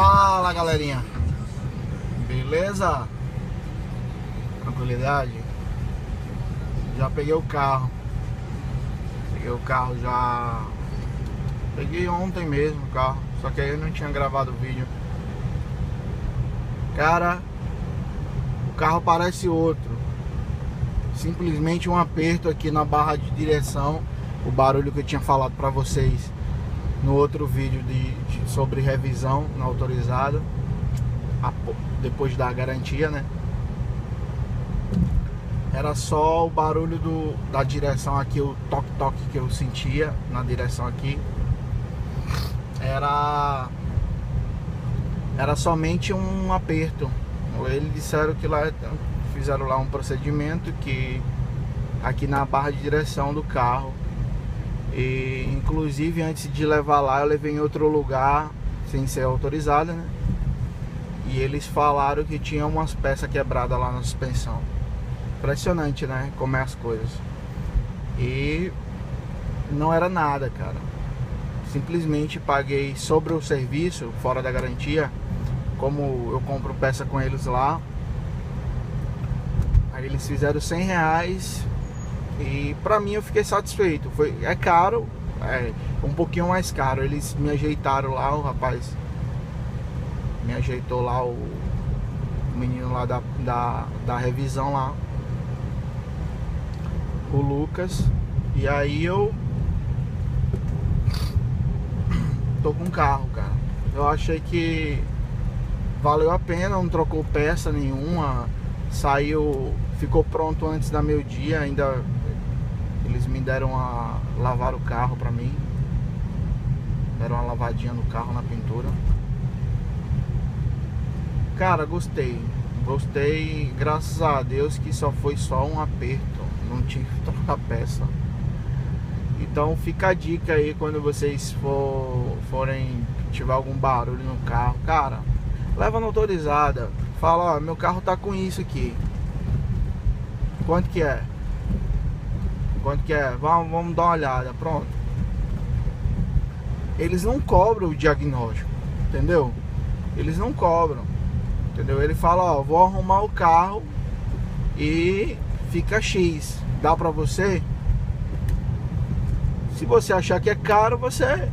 Fala, galerinha, beleza? Tranquilidade? Já peguei o carro. Já peguei ontem mesmo o carro, só que aí eu não tinha gravado o vídeo. Cara, o carro parece outro. Simplesmente um aperto aqui na barra de direção. O barulho que eu tinha falado pra vocês no outro vídeo sobre revisão na autorizada, depois da garantia, né? Era só o barulho da direção aqui, o toque-toque que eu sentia na direção aqui. Era somente um aperto. Eles disseram que lá fizeram lá um procedimento que aqui na barra de direção do carro. E inclusive antes de levar lá, eu levei em outro lugar sem ser autorizada, né? E eles falaram que tinha umas peças quebradas lá na suspensão. Impressionante, né? Como é as coisas. E não era nada, cara. Simplesmente paguei sobre o serviço, fora da garantia. Como eu compro peça com eles lá, aí eles fizeram R$100. E pra mim eu fiquei satisfeito. É caro, um pouquinho mais caro. Eles me ajeitaram lá, o rapaz me ajeitou lá, o menino lá da revisão lá, o Lucas. E aí eu tô com o carro, cara. Eu achei que valeu a pena, não trocou peça nenhuma. Saiu, ficou pronto antes da meio-dia. Ainda eles me deram lavar o carro pra mim. Deram uma lavadinha no carro, na pintura. Cara, gostei. Graças a Deus que só foi só um aperto. Não tive que trocar peça. Então fica a dica aí quando vocês forem, tiver algum barulho no carro, cara, leva na autorizada. Fala, ó, meu carro tá com isso aqui. Quanto que é? Vamos dar uma olhada. Pronto. Eles não cobram o diagnóstico, entendeu? Eles não cobram, entendeu? Ele fala, ó, vou arrumar o carro e fica X. Dá pra você? Se você achar que é caro, você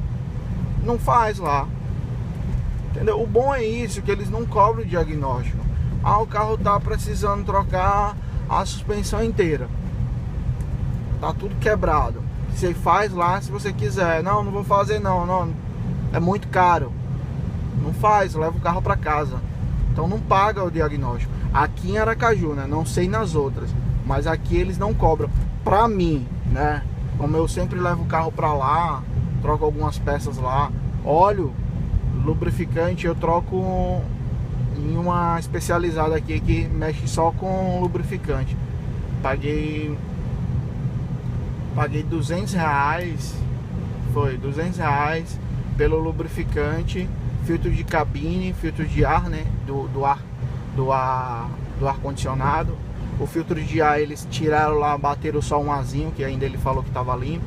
não faz lá, entendeu? O bom é isso, que eles não cobram o diagnóstico. Ah, o carro tá precisando trocar a suspensão inteira, tá tudo quebrado. Você faz lá se você quiser. Não vou fazer não, é muito caro. Não faz, leva o carro pra casa. Então não paga o diagnóstico. Aqui em Aracaju, né? Não sei nas outras, mas aqui eles não cobram. Pra mim, né? Como eu sempre levo o carro pra lá, troco algumas peças lá. Óleo, lubrificante, eu troco em uma especializada aqui que mexe só com lubrificante. Paguei R$200. Foi R$200 pelo lubrificante, filtro de cabine, filtro de ar, né? Do ar condicionado. O filtro de ar eles tiraram lá, bateram só um azinho, que ainda ele falou que estava limpo.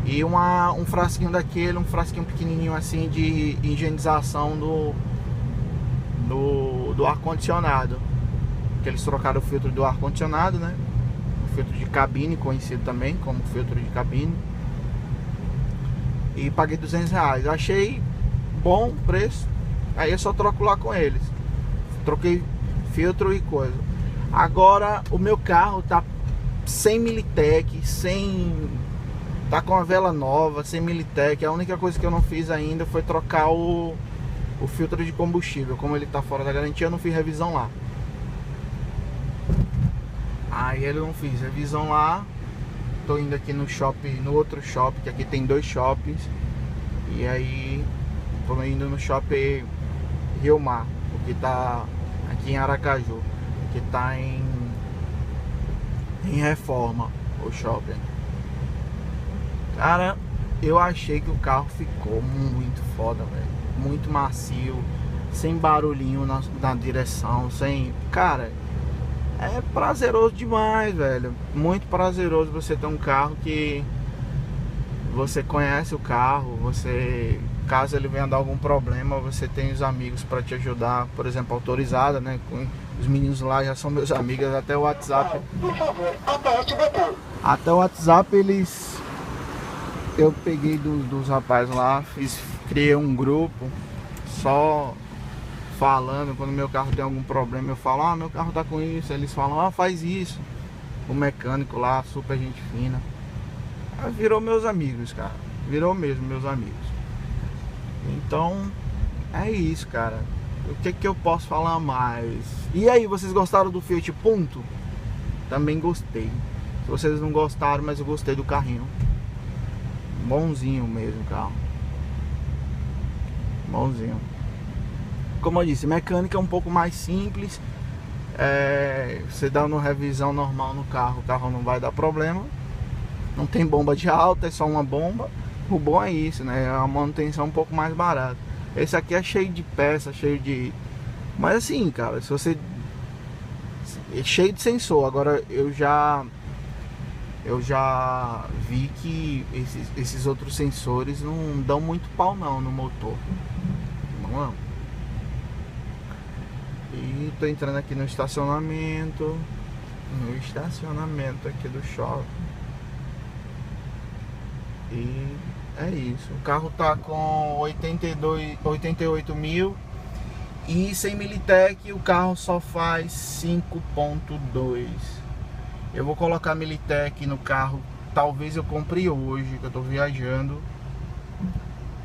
E um frasquinho daquele, um frasquinho pequenininho assim de higienização do ar condicionado. Que eles trocaram o filtro do ar condicionado, né? O filtro de cabine, conhecido também como filtro de cabine. E paguei R$200. Achei bom o preço. Aí eu só troco lá com eles. Troquei filtro e coisa. Agora o meu carro tá sem Militec, tá com a vela nova, sem Militec. A única coisa que eu não fiz ainda foi trocar o filtro de combustível. Como ele tá fora da garantia, eu não fiz revisão lá. Aí eu não fiz revisão lá. Tô indo aqui no shopping, no outro shopping, que aqui tem 2 shoppings. E aí tô indo no shopping Rio Mar, que tá aqui em Aracaju, que tá em reforma o shopping. Cara, eu achei que o carro ficou muito foda, velho. Muito macio, sem barulhinho na direção, sem... Cara, é prazeroso demais, velho. Muito prazeroso você ter um carro que você conhece o carro, você caso ele venha dar algum problema, você tem os amigos para te ajudar, por exemplo, autorizada, né? Os meninos lá já são meus amigos, até o WhatsApp. Por favor, aperte o botão. Até o WhatsApp eu peguei dos rapazes lá, criei um grupo só falando. Quando meu carro tem algum problema, eu falo, ah, meu carro tá com isso. Eles falam, ah, faz isso. O mecânico lá, super gente fina. Aí virou meus amigos, cara. Virou mesmo meus amigos. Então, é isso, cara. O que eu posso falar mais? E aí, vocês gostaram do Fiat Punto? Também gostei. Se vocês não gostaram, mas eu gostei do carrinho. Bonzinho mesmo o carro. Bonzinho. Como eu disse, mecânica é um pouco mais simples. Você dá uma revisão normal no carro, o carro não vai dar problema. Não tem bomba de alta, é só uma bomba. O bom é isso, né? É uma manutenção um pouco mais barata. Esse aqui é cheio de peça, cheio de... Mas assim, cara, se você... É cheio de sensor. Agora eu já vi que esses outros sensores não dão muito pau não no motor. Não. E tô entrando aqui no estacionamento. No estacionamento aqui do shopping. E é isso. O carro tá com 88 mil. E sem Militech o carro só faz 5.2. Eu vou colocar Militech no carro. Talvez eu compre hoje, que eu tô viajando.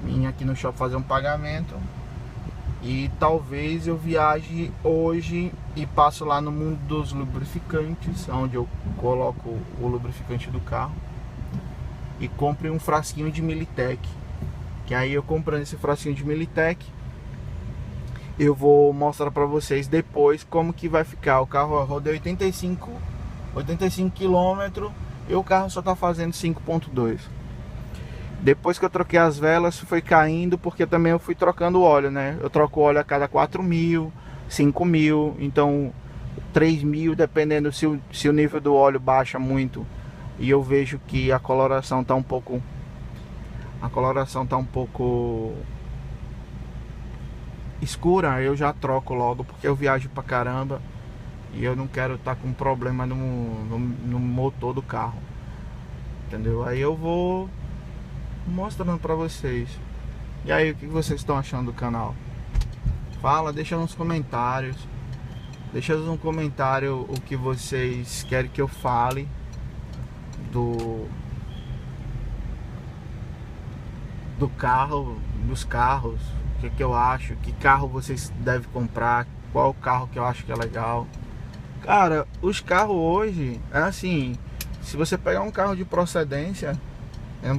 Vim aqui no shopping fazer um pagamento. E talvez eu viaje hoje e passo lá no mundo dos lubrificantes, onde eu coloco o lubrificante do carro, e compre um frasquinho de Militech. Que aí eu comprando esse frasquinho de Militech, eu vou mostrar pra vocês depois como que vai ficar. O carro rodou 85 km e o carro só tá fazendo 5.2. Depois que eu troquei as velas, foi caindo, porque também eu fui trocando o óleo, né? Eu troco o óleo a cada 4 mil, 5 mil, então 3 mil, dependendo se o nível do óleo baixa muito e eu vejo que a coloração tá um pouco escura, eu já troco logo, porque eu viajo pra caramba e eu não quero estar com problema no motor do carro, entendeu? Aí eu vou mostrando pra vocês. E aí, o que vocês estão achando do canal? Fala, deixa nos comentários. Deixa no comentário o que vocês querem que eu fale do carro, dos carros. O que eu acho, que carro vocês devem comprar, qual carro que eu acho que é legal. Cara, os carros hoje é assim, se você pegar um carro de procedência, não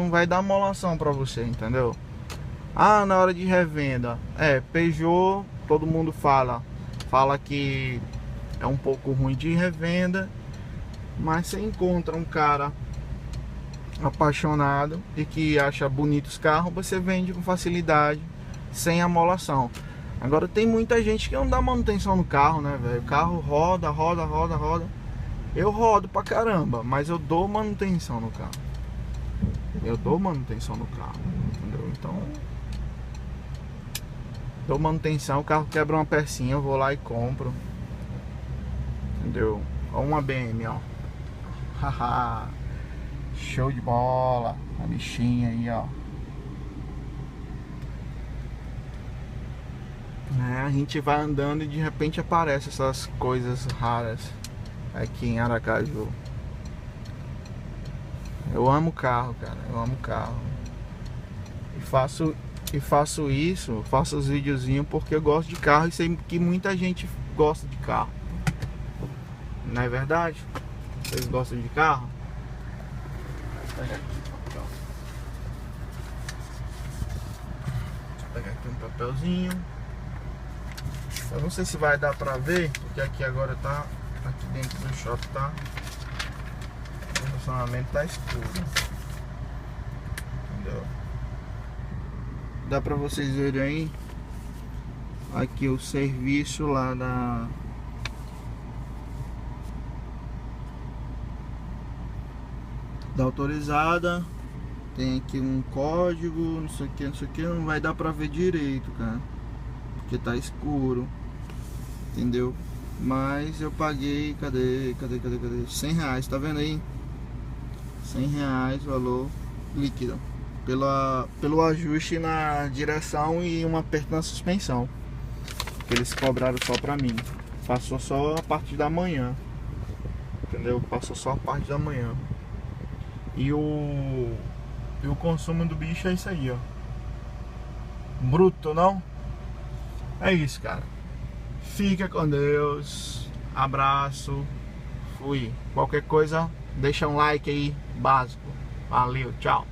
vai dar amolação pra você, entendeu? Ah, na hora de revenda, Peugeot, todo mundo fala que é um pouco ruim de revenda, mas você encontra um cara apaixonado e que acha bonitos os carros, você vende com facilidade, sem amolação. Agora tem muita gente que não dá manutenção no carro, né, velho? O carro roda. Eu rodo pra caramba, mas eu dou manutenção no carro. Entendeu? Então, dou manutenção, o carro quebra uma pecinha, eu vou lá e compro. Entendeu? Ó, uma BM, ó. Haha. Show de bola. A bichinha aí, ó. A gente vai andando e de repente aparecem essas coisas raras aqui em Aracaju. Eu amo carro, cara. Eu amo carro. E faço isso, faço os videozinhos porque eu gosto de carro e sei que muita gente gosta de carro. Não é verdade? Vocês gostam de carro? Vou pegar aqui um papel. Vou pegar aqui um papelzinho. Eu não sei se vai dar pra ver, porque aqui agora tá, aqui dentro do shopping tá, o funcionamento tá escuro. Entendeu? Dá pra vocês verem aí, aqui o serviço lá da autorizada. Tem aqui um código, não sei o que, não sei o que. Não vai dar pra ver direito, cara, porque tá escuro, entendeu? Mas eu paguei, cadê? 100 reais, tá vendo aí? 100 reais, valor líquido, pelo ajuste na direção e um aperto na suspensão, que eles cobraram só pra mim. Passou só a parte da manhã, entendeu? Passou só a parte da manhã. E o consumo do bicho é isso aí, ó. Bruto, não? É isso, cara. Fica com Deus. Abraço. Fui. Qualquer coisa, deixa um like aí, básico. Valeu, tchau.